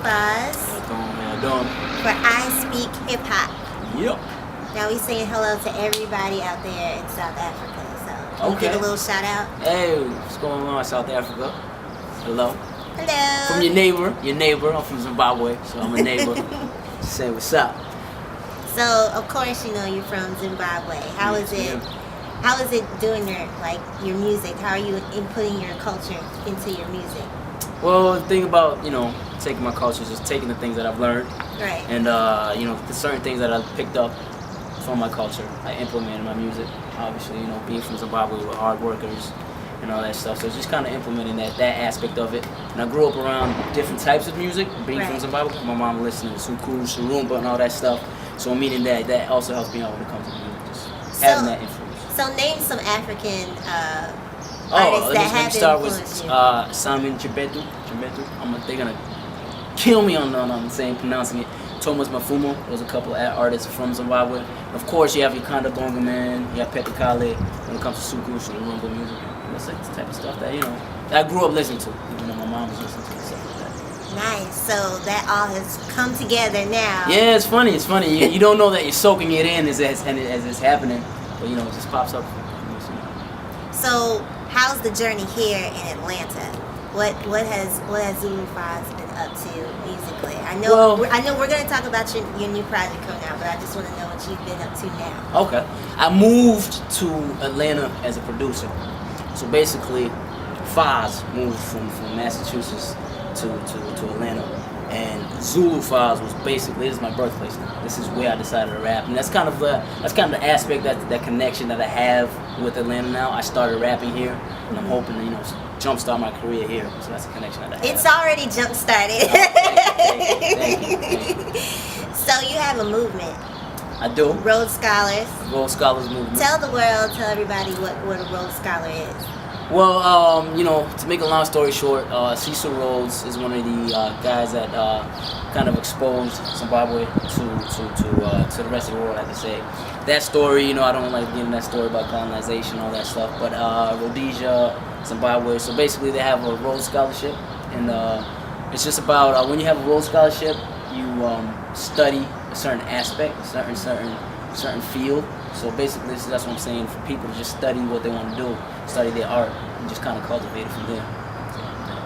Faz How you doing? for I Speak Hip Hop. Yep. Now we saying hello to everybody out there in South Africa. So can you give a little shout out? Hey, what's going on, South Africa? Hello. Hello. From your neighbor. I'm from Zimbabwe, so I'm a neighbor. Say what's up. So of course you know you're from Zimbabwe. How is it? Yeah. How is it doing your music? How are you inputting your culture into your music? Well, the thing about taking my culture is just taking the things that I've learned, Right. and the certain things that I've picked up from my culture, I implement in my music. Obviously, being from Zimbabwe with hard workers and all that stuff. So it's just kind of implementing that aspect of it. And I grew up around different types of music, being from Zimbabwe. My mom listening to Suku, Shurumba, and all that stuff. So meaning that also helps me out when it comes to music, just having that influence. So name some African artists that have influenced you. Simon Chibetu. They're gonna kill me on saying pronouncing it. Thomas Mafumo. There's a couple of artists from Zimbabwe. Of course, you have Yokanda Bonga Man. You have Pepe Kale. When it comes to Suku, Shurumba music, that's like the type of stuff that that I grew up listening to. My mom was listening to stuff like that. Nice. So that all has come together now. Yeah, it's funny. You don't know that you're soaking it in as it's happening, but it just pops up. So how's the journey here in Atlanta? What has Zulu Faz been up to musically? I know we're going to talk about your new project coming out, but I just want to know what you've been up to now. Okay, I moved to Atlanta as a producer. So basically, Faz moved from Massachusetts to Atlanta, and Zulu Faz was basically, this is my birthplace now. This is where I decided to rap, and that's kind of the aspect, that connection that I have with Atlanta now. I started rapping here, and I'm hoping to jumpstart my career here. So that's a connection that I have. It's already jump started. Thank you. So you have a movement. I do. Rhodes Scholars. Rhodes Scholars movement. Tell everybody what a Rhodes Scholar is. Well, to make a long story short, Cecil Rhodes is one of the guys that kind of exposed Zimbabwe to the rest of the world, I can say. That story, I don't like getting that story about colonization, all that stuff, but Rhodesia, Zimbabwe, so basically they have a Rhodes Scholarship, and it's just about when you have a Rhodes Scholarship, you study a certain aspect, a certain field. So basically, that's what I'm saying, for people to just study what they want to do, study their art, and just kind of cultivate it from there.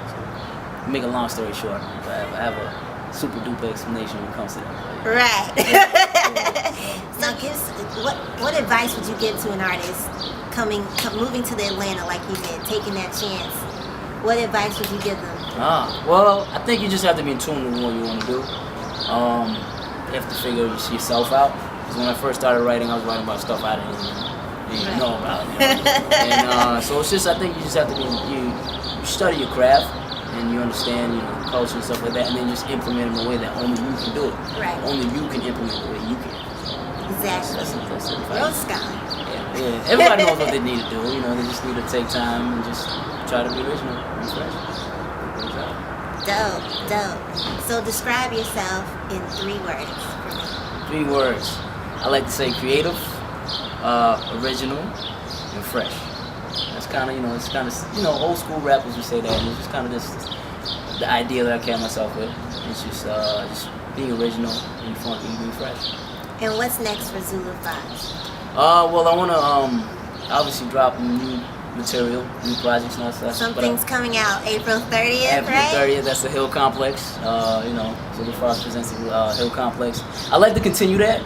So, make a long story short, I have a super duper explanation when it comes to that. Right. So what advice would you give to an artist moving to the Atlanta like you did, taking that chance? What advice would you give them? Well, I think you just have to be in tune with what you want to do. You have to figure yourself out. Because when I first started writing, I was writing about stuff I didn't even know about. And so it's just, I think you just have to you study your craft and you understand culture and stuff like that, and then just implement it in a way that only you can do it. Right. Only you can implement the way you can. Exactly. That's Rhodes Scholar. Yeah. Everybody knows what they need to do. They just need to take time and just try to be original and fresh. Dope. So describe yourself in 3 words for me. 3 words. I like to say creative, original, and fresh. That's kind of, it's kind of, old school rappers would say that, and it's just kind of the idea that I carry myself with. It's just being original, being funky, being fresh. And what's next for Zulu Faz? Well, I want to obviously drop new material, new projects and all that stuff. Something's coming out April 30th, April right? 30th, that's the Hill Complex. Zulu Faz presents the Hill Complex. I like to continue that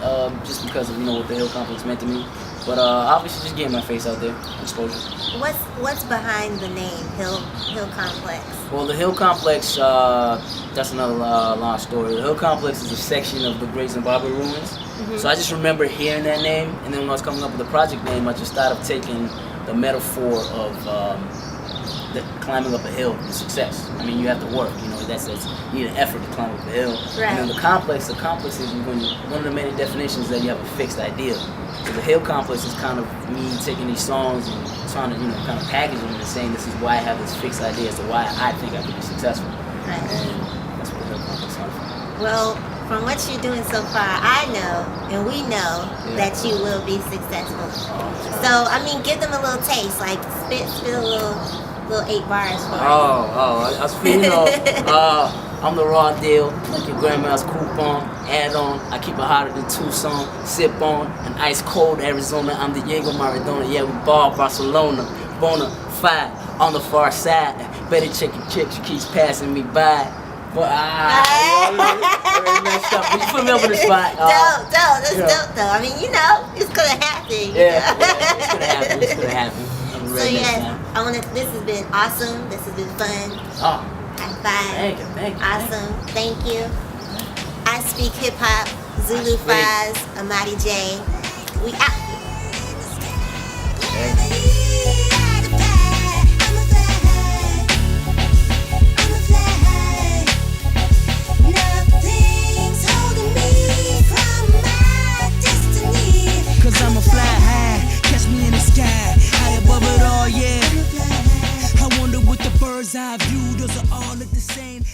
just because of what the Hill Complex meant to me. But obviously just getting my face out there, exposure. What's behind the name Hill Complex? Well, the Hill Complex, that's another long story. The Hill Complex is a section of the Great Zimbabwe Ruins. So I just remember hearing that name, and then when I was coming up with the project name, I just started taking the metaphor of climbing up a hill is success. I mean, you have to work. You need an effort to climb up a hill. Right. And then the complex is one of the many definitions that you have a fixed idea. So the Hill Complex is kind of me taking these songs and trying to kind of package them and saying this is why I have this fixed idea as to why I think I could be successful. Right. And that's what the Hill Complex is. Well, from what you're doing so far, I know and we know that you will be successful. So I mean, give them a little taste, like spit a little 8 bars for us. I was feeling, I'm the raw deal, like your grandma's coupon. Add on, I keep it hotter than Tucson. Sip on an ice cold Arizona. I'm the Diego Maradona. Yeah, we ball Barcelona. Bona fide on the far side. Better check your chick, she keeps passing me by. But messed up. But you put me up on the spot. Dope, that's dope though. I mean, you know, it's gonna happen. Yeah, it's gonna happen. It's gonna happen. So yes, this has been awesome. This has been fun. Oh, high five. thank you. Awesome. Thank you. I Speak Hip Hop, Zulu Faz, Amadi J. We out. I'm a fly high, catch me in the sky, high above it all, yeah. I wonder what the bird's eye view, those are all look the same.